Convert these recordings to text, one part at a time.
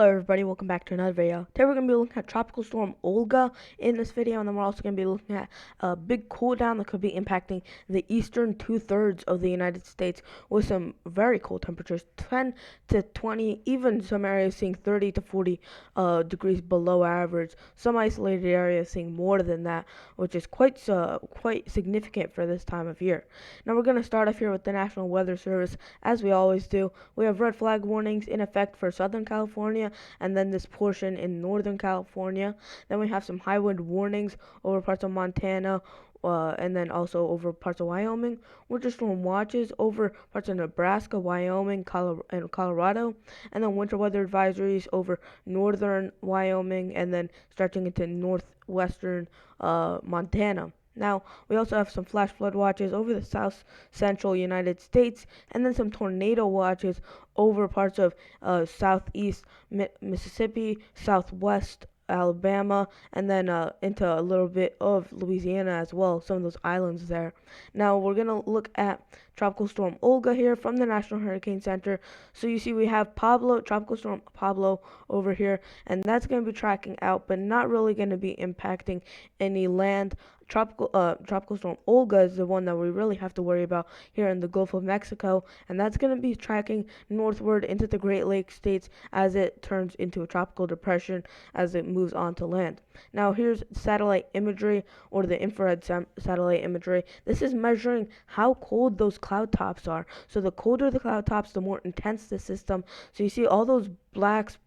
Hello everybody, welcome back to another video. Today we're going to be looking at Tropical Storm Olga in this video, and then we're also going to be looking at a big cool down that could be impacting the eastern two-thirds of the United States with some very cold temperatures, 10 to 20, even some areas seeing 30 to 40 degrees below average. Some isolated areas seeing more than that, which is quite significant for this time of year. Now we're going to start off here with the National Weather Service, as we always do. We have red flag warnings in effect for Southern California, and then this portion in Northern California. Then we have some high wind warnings over parts of Montana, and then also over parts of Wyoming. Winter storm watches over parts of Nebraska, Wyoming, and Colorado. And then winter weather advisories over northern Wyoming, and then stretching into northwestern Montana. Now, we also have some flash flood watches over the south central United States, and then some tornado watches over parts of southeast Mississippi, southwest Alabama, and then into a little bit of Louisiana as well, some of those islands there. Now, we're going to look at Tropical Storm Olga here from the National Hurricane Center. So you see we have Tropical Storm Pablo over here, and that's going to be tracking out, but not really going to be impacting any land. Tropical Storm Olga is the one that we really have to worry about here in the Gulf of Mexico, and that's going to be tracking northward into the Great Lakes states as it turns into a tropical depression as it moves onto land. Now here's satellite imagery, or the infrared satellite imagery. This is measuring how cold those cloud tops are. So the colder the cloud tops, the more intense the system. So you see all those blacks,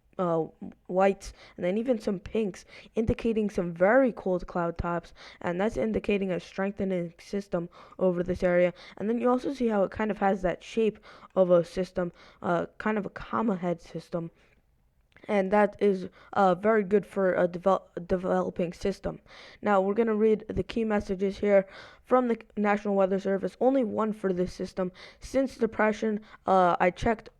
whites, and then even some pinks, indicating some very cold cloud tops, and that's indicating a strengthening system over this area. And then you also see how it kind of has that shape of a system, kind of a comma head system, and that is very good for a developing system. Now we're going to read the key messages here from the National Weather Service. Only one for this system. Since depression, I checked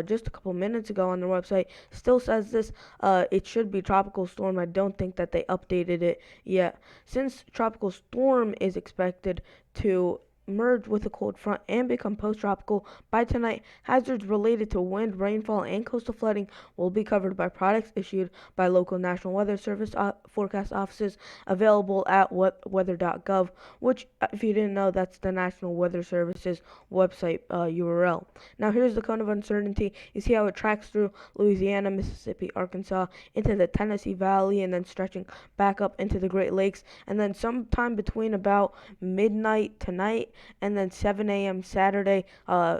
just a couple minutes ago on their website, still says this. It should be tropical storm. I don't think that they updated it yet. Since tropical storm is expected to merge with a cold front and become post-tropical by tonight, hazards related to wind, rainfall, and coastal flooding will be covered by products issued by local National Weather Service forecast offices available at weather.gov, which, if you didn't know, that's the National Weather Service's website URL. Now here's the cone of uncertainty. You see how it tracks through Louisiana, Mississippi, Arkansas, into the Tennessee Valley, and then stretching back up into the Great Lakes, and then sometime between about midnight tonight and then 7 a.m. Saturday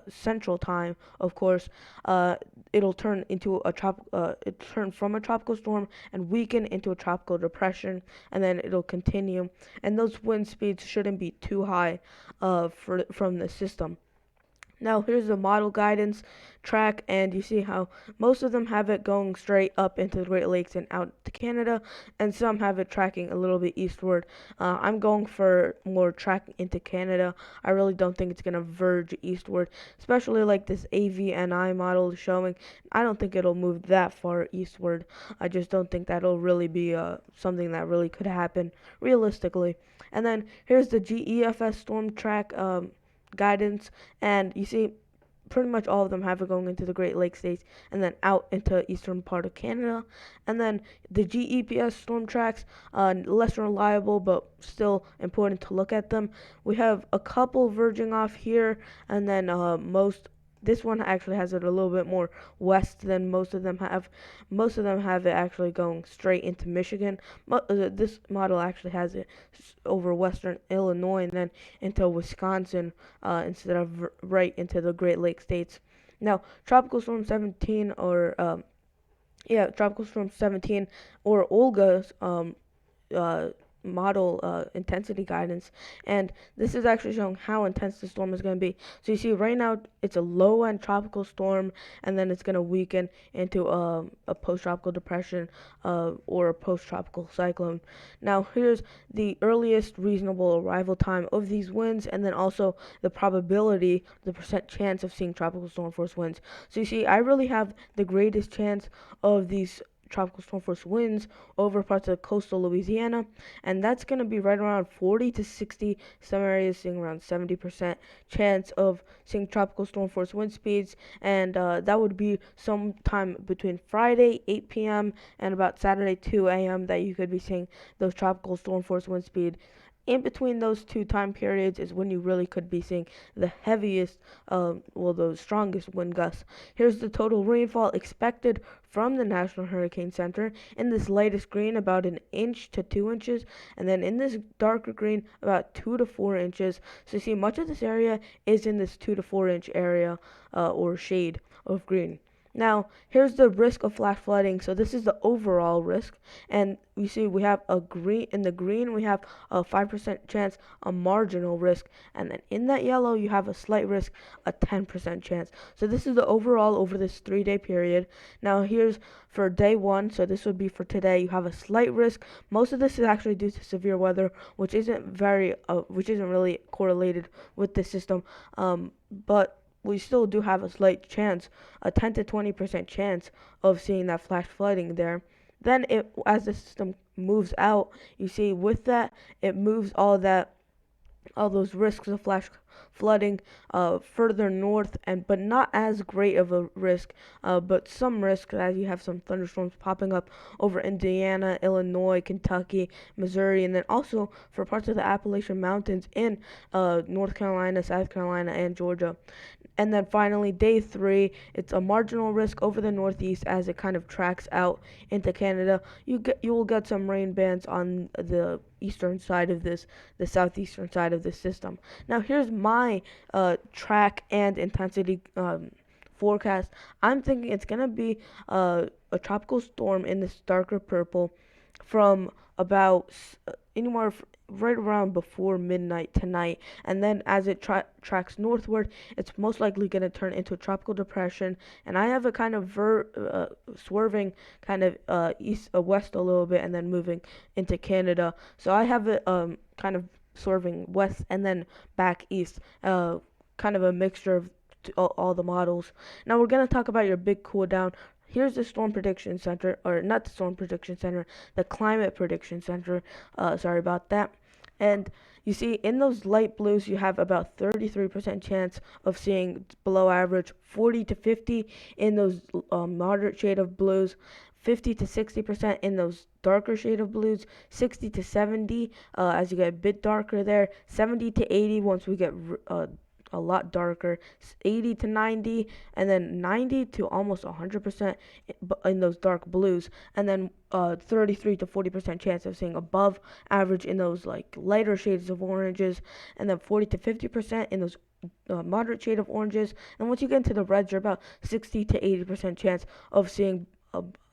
Central Time, of course, it'll turn into turn from a tropical storm and weaken into a tropical depression, and then it'll continue. And those wind speeds shouldn't be too high from the system. Now here's the model guidance track, and you see how most of them have it going straight up into the Great Lakes and out to Canada, and some have it tracking a little bit eastward. I'm going for more tracking into Canada. I really don't think it's going to verge eastward, especially like this AVNI model is showing. I don't think it'll move that far eastward. I just don't think that'll really be something that really could happen realistically. And then here's the GEFS storm track guidance, and you see pretty much all of them have it going into the Great Lakes states and then out into eastern part of Canada. And then the GEPS storm tracks, less reliable but still important to look at them. We have a couple verging off here, and then this one actually has it a little bit more west than most of them have. Most of them have it actually going straight into Michigan. This model actually has it over western Illinois and then into Wisconsin instead of right into the Great Lakes states. Now, Tropical Storm 17 Tropical Storm 17 or Olga's model intensity guidance, and this is actually showing how intense the storm is going to be. So you see right now it's a low end tropical storm, and then it's going to weaken into a post-tropical depression or a post-tropical cyclone. Now here's the earliest reasonable arrival time of these winds, and then also the probability, the percent chance of seeing tropical storm force winds. So you see I really have the greatest chance of these tropical storm force winds over parts of coastal Louisiana, and that's going to be right around 40 to 60. Some areas seeing around 70% chance of seeing tropical storm force wind speeds, and that would be sometime between Friday 8 p.m. and about Saturday 2 a.m. that you could be seeing those tropical storm force wind speed. In between those two time periods is when you really could be seeing the heaviest, the strongest wind gusts. Here's the total rainfall expected from the National Hurricane Center. In this lightest green, about an inch to 2 inches, and then in this darker green, about 2 to 4 inches. So you see, much of this area is in this 2 to 4 inch area or shade of green. Now, here's the risk of flash flooding. So this is the overall risk, and you see we have a green. In the green, we have a 5% chance, a marginal risk, and then in that yellow, you have a slight risk, a 10% chance. So this is the overall over this 3-day period. Now, here's for day one. So this would be for today. You have a slight risk. Most of this is actually due to severe weather, which isn't really correlated with the system, but we still do have a slight chance, a 10 to 20% chance of seeing that flash flooding there. Then, as the system moves out, you see with that, it moves all those risks of flash flooding further north, but not as great of a risk, but some risk as you have some thunderstorms popping up over Indiana, Illinois, Kentucky, Missouri, and then also for parts of the Appalachian Mountains in North Carolina, South Carolina, and Georgia. And then finally, day 3, it's a marginal risk over the Northeast as it kind of tracks out into Canada. You will get some rain bands on the eastern side of the southeastern side of this system. Now, here's my track and intensity forecast. I'm thinking it's gonna be a tropical storm in this darker purple from about anywhere right around before midnight tonight, and then as it tracks northward, it's most likely going to turn into a tropical depression. And I have a kind of swerving kind of west a little bit, and then moving into Canada. So I have it kind of swerving west and then back east, kind of a mixture of all the models. Now we're going to talk about your big cool down. Here's the Storm Prediction Center, or not the Storm Prediction Center, the Climate Prediction Center. Sorry about that. And you see, in those light blues, you have about 33% chance of seeing below average, 40 to 50 in those moderate shade of blues, 50 to 60% in those darker shade of blues, 60 to 70 as you get a bit darker there, 70 to 80 once we get a lot darker, 80 to 90, and then 90 to almost 100% in those dark blues, and then 33 to 40% chance of seeing above average in those like lighter shades of oranges, and then 40 to 50% in those moderate shade of oranges. And once you get into the reds, you're about 60 to 80% chance of seeing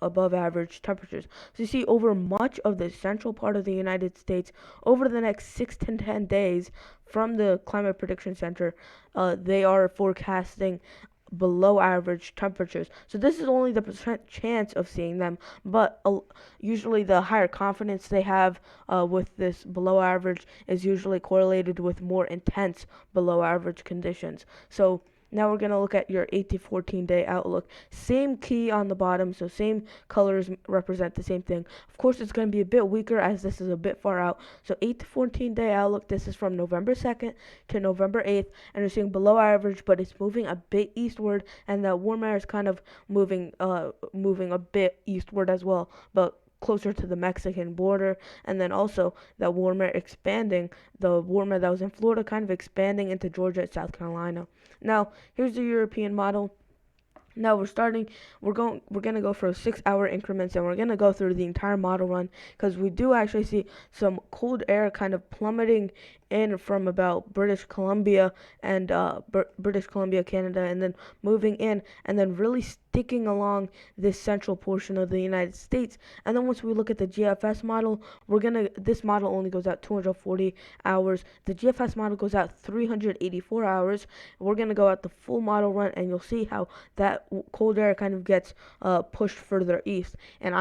above average temperatures. So you see, over much of the central part of the United States, over the next 6 to 10 days from the Climate Prediction Center, they are forecasting below average temperatures. So this is only the percent chance of seeing them, but usually the higher confidence they have with this below average is usually correlated with more intense below average conditions. So now we're going to look at your 8 to 14 day outlook. Same key on the bottom, so same colors represent the same thing. Of course, it's going to be a bit weaker as this is a bit far out. So 8 to 14 day outlook, this is from November 2nd to November 8th, and you're seeing below average, but it's moving a bit eastward, and the warm air is kind of moving a bit eastward as well, but closer to the Mexican border, and then also that warm air expanding, the warm air that was in Florida kind of expanding into Georgia and South Carolina. Now, here's the European model. Now we're going to go for 6-hour increments, and we're going to go through the entire model run because we do actually see some cold air kind of plummeting in from about British Columbia and British Columbia, Canada, and then moving in and then really sticking along this central portion of the United States. And then once we look at the GFS model, this model only goes out 240 hours. The GFS model goes out 384 hours. We're going to go at the full model run, and you'll see how that cold air kind of gets pushed further east. And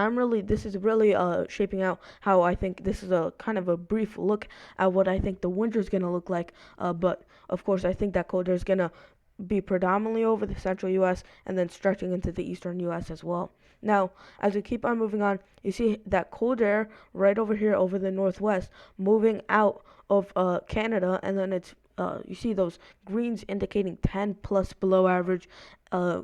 this is really shaping out how I think this is a kind of a brief look at what I think the winter is going to look like. But of course, I think that cold air is going to be predominantly over the central U.S. and then stretching into the eastern U.S. as well. Now, as we keep on moving on, you see that cold air right over here over the northwest moving out of Canada, and then you see those greens indicating 10 plus below average, uh,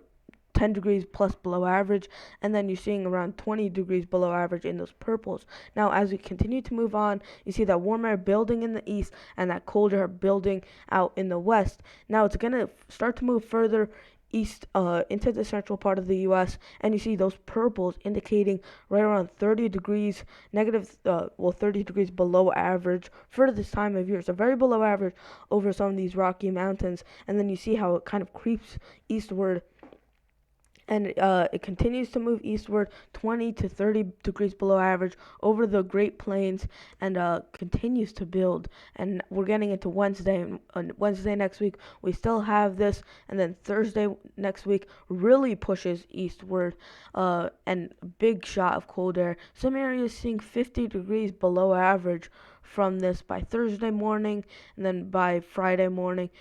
10 degrees plus below average, and then you're seeing around 20 degrees below average in those purples. Now, as we continue to move on, you see that warm air building in the east and that cold air building out in the west. Now, it's going to start to move further east into the central part of the U.S., and you see those purples indicating right around 30 degrees negative, 30 degrees below average for this time of year. So very below average over some of these Rocky Mountains, and then you see how it kind of creeps eastward, and it continues to move eastward 20 to 30 degrees below average over the Great Plains, and continues to build. And we're getting into Wednesday, and on Wednesday next week we still have this, and then Thursday next week really pushes eastward, and big shot of cold air. Some areas seeing 50 degrees below average from this by Thursday morning, and then by Friday morning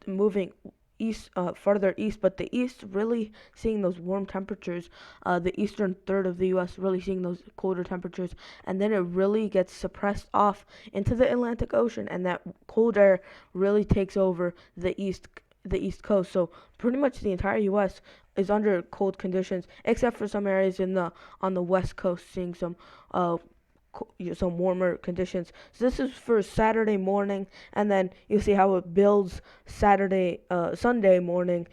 moving east, farther east, but the east really seeing those warm temperatures, the eastern third of the U.S. really seeing those colder temperatures, and then it really gets suppressed off into the Atlantic Ocean, and that cold air really takes over the east coast. So pretty much the entire U.S. is under cold conditions, except for some areas on the west coast seeing some warmer conditions. So this is for Saturday morning, and then you see how it builds Sunday morning,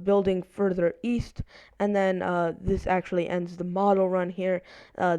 building further east, and then this actually ends the model run here.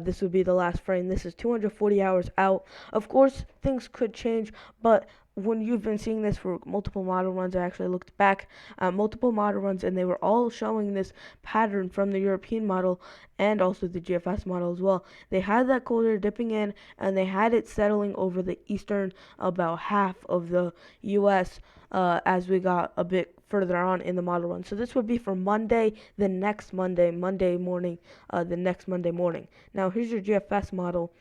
This would be the last frame. This is 240 hours out. Of course, things could change, but when you've been seeing this for multiple model runs, I actually looked back at multiple model runs, and they were all showing this pattern from the European model and also the GFS model as well. They had that cold air dipping in, and they had it settling over the eastern about half of the U.S. As we got a bit further on in the model run. So this would be for Monday, the next Monday morning, the next Monday morning. Now here's your GFS model.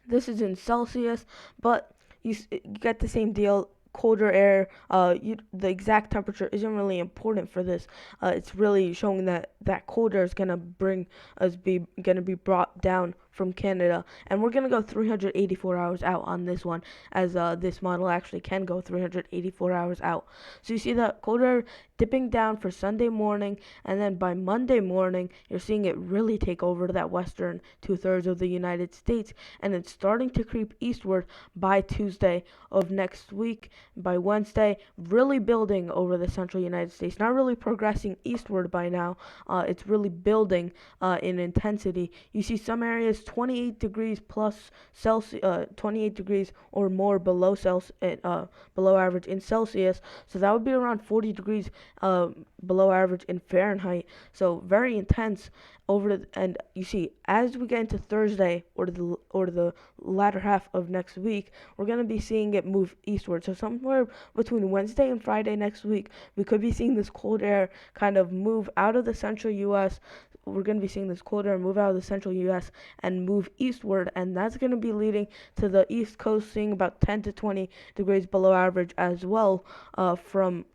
This is in Celsius, but you get the same deal. Colder air, the exact temperature isn't really important for this. It's really showing that cold air is gonna be brought down from Canada, and we're gonna go 384 hours out on this one, as this model actually can go 384 hours out. So you see that cold air dipping down for Sunday morning, and then by Monday morning you're seeing it really take over that western 2/3 of the United States, and it's starting to creep eastward by Tuesday of next week. By Wednesday, really building over the central United States, not really progressing eastward by now. It's really building in intensity. You see some areas 28 degrees plus Celsius, 28 degrees or more below below average in Celsius. So that would be around 40 degrees below average in Fahrenheit. So very intense and you see, as we get into Thursday or the latter half of next week, we're gonna be seeing it move eastward. So somewhere between Wednesday and Friday next week, we could be seeing this cold air kind of move out of the central U.S. We're going to be seeing this cold air move out of the central U.S. and move eastward, and that's going to be leading to the East Coast seeing about 10 to 20 degrees below average as well, from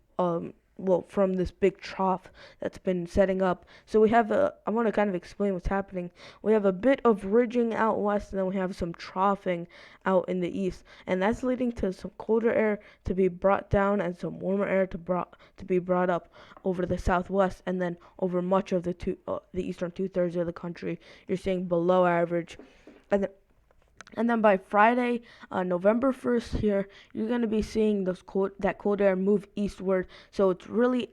this big trough that's been setting up. So I want to kind of explain what's happening. We have a bit of ridging out west, and then we have some troughing out in the east, and that's leading to some colder air to be brought down and some warmer air to be brought up over the southwest, and then over much of the eastern 2/3 of the country. You're seeing below average, and then by Friday, November 1st here, you're going to be seeing that cold air move eastward. So it's really,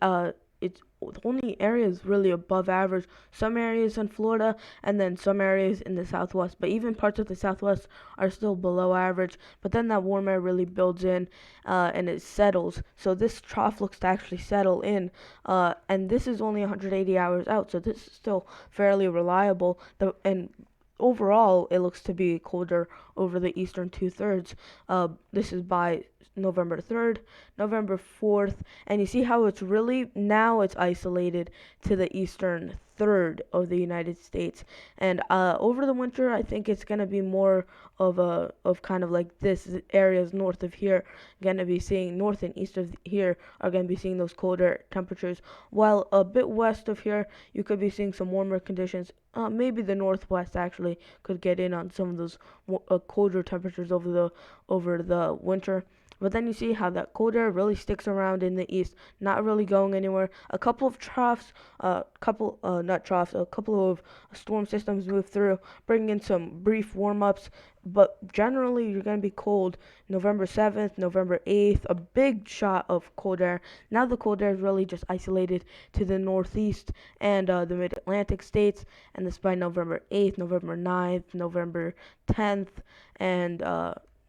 it's the only areas really above average. Some areas in Florida, and then some areas in the southwest. But even parts of the southwest are still below average. But then that warm air really builds in, and it settles. So this trough looks to actually settle in. And this is only 180 hours out. So this is still fairly reliable. And overall, it looks to be colder over the eastern 2/3. This is by November 3rd, November 4th, and you see how it's really now it's isolated to the eastern third of the United States. And over the winter, I think it's gonna be more of kind of like this areas north of here gonna be seeing north and east of here are gonna be seeing those colder temperatures, while a bit west of here you could be seeing some warmer conditions. Maybe the northwest actually could get in on some of those colder temperatures over the winter. But then you see how that cold air really sticks around in the east, not really going anywhere. A couple of troughs, not troughs, a couple of storm systems move through, bringing in some brief warm-ups. But generally, you're going to be cold November 7th, November 8th, a big shot of cold air. Now the cold air is really just isolated to the northeast and the mid-Atlantic states, and this by November 8th, November 9th, November 10th, and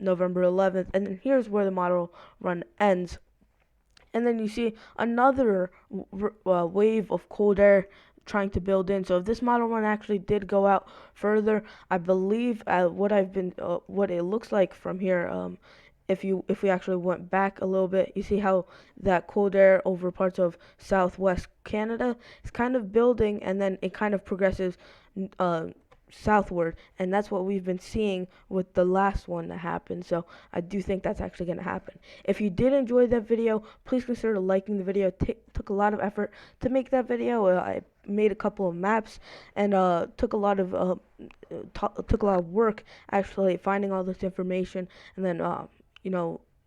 November 11th, and then here's where the model run ends. And then you see another wave of cold air trying to build in. So if this model run actually did go out further, I believe what it looks like from here. If we actually went back a little bit, you see how that cold air over parts of southwest Canada is kind of building, and then it kind of progresses southward, and that's what we've been seeing with the last one that happened. So I do think that's actually going to happen. If you did enjoy that video, please consider liking the video. Took a lot of effort to make that video. I made a couple of maps and took a lot of work actually finding all this information, and then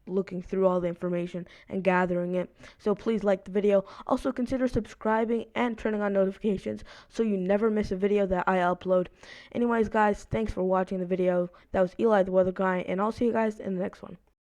looking through all the information and gathering it. So please like the video. Also consider subscribing and turning on notifications so you never miss a video that I upload. Anyways, guys, thanks for watching the video. That was Eli the Weather Guy, and I'll see you guys in the next one.